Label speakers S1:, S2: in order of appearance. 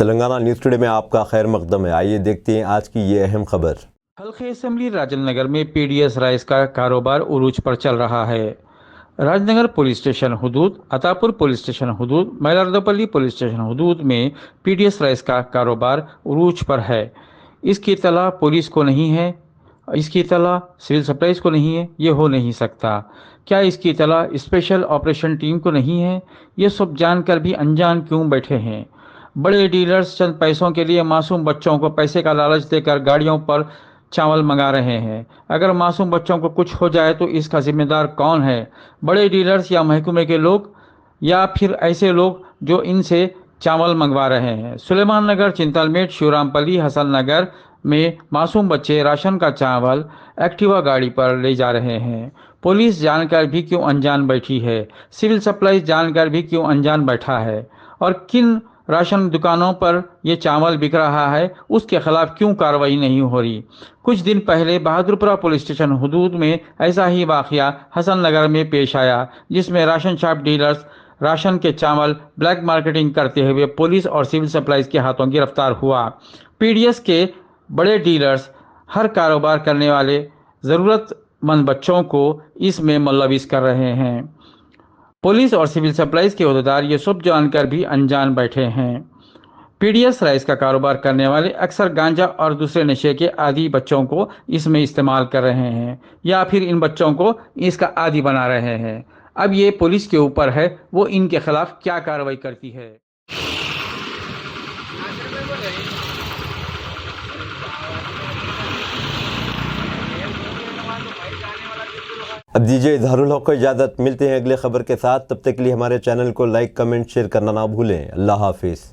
S1: Telangana news today میں آپ کا خیر مقدم ہے۔ آئیے دیکھتے ہیں آج کی یہ اہم خبر۔
S2: حلقہ اسمبلی راجن نگر میں پی ڈی ایس رائس کا کاروبار عروج پر چل رہا ہے۔ راج نگر پولیس اسٹیشن حدود، عطاپور پولیس اسٹیشن حدود، میلاردوپلی پولیس اسٹیشن حدود میں پی ڈی ایس رائس کا کاروبار عروج پر ہے۔ اس کی اطلاع پولیس کو نہیں ہے، اس کی اطلاع سول سپلائز کو نہیں ہے، یہ ہو نہیں سکتا۔ کیا اس کی اطلاع اسپیشل آپریشن ٹیم کو نہیں ہے؟ یہ سب جان کر بھی انجان کیوں بیٹھے ہیں؟ بڑے ڈیلرز چند پیسوں کے لیے معصوم بچوں کو پیسے کا لالچ دے کر گاڑیوں پر چاول منگا رہے ہیں۔ اگر معصوم بچوں کو کچھ ہو جائے تو اس کا ذمہ دار کون ہے؟ بڑے ڈیلرز یا محکمے کے لوگ، یا پھر ایسے لوگ جو ان سے چاول منگوا رہے ہیں؟ سلیمان نگر، چنتل میٹ، شیورام پلی، حسن نگر میں معصوم بچے راشن کا چاول ایکٹیوا گاڑی پر لے جا رہے ہیں۔ پولیس جان کر بھی کیوں انجان بیٹھی ہے؟ سول سپلائز جان کر بھی کیوں انجان بیٹھا ہے؟ اور کن راشن دکانوں پر یہ چاول بک رہا ہے اس کے خلاف کیوں کارروائی نہیں ہو رہی؟ کچھ دن پہلے بہادرپورہ پولیس اسٹیشن حدود میں ایسا ہی واقعہ حسن نگر میں پیش آیا، جس میں راشن شاپ ڈیلرز راشن کے چاول بلیک مارکیٹنگ کرتے ہوئے پولیس اور سول سپلائز کے ہاتھوں گرفتار ہوا۔ پی ڈی ایس کے بڑے ڈیلرز ہر کاروبار کرنے والے ضرورت مند بچوں کو اس میں ملوث کر رہے ہیں۔ پولیس اور سول سپلائز کے عہدیدار یہ سب جان کر بھی انجان بیٹھے ہیں۔ پی ڈی ایس رائس کا کاروبار کرنے والے اکثر گانجا اور دوسرے نشے کے عادی بچوں کو اس میں استعمال کر رہے ہیں، یا پھر ان بچوں کو اس کا عادی بنا رہے ہیں۔ اب یہ پولیس کے اوپر ہے، وہ ان کے خلاف کیا کارروائی کرتی ہے۔
S1: اب دیجیے اظہار الحق کو اجازت، ملتے ہیں اگلے خبر کے ساتھ۔ تب تک کے لیے ہمارے چینل کو لائک، کمنٹ، شیئر کرنا نہ بھولیں۔ اللہ حافظ۔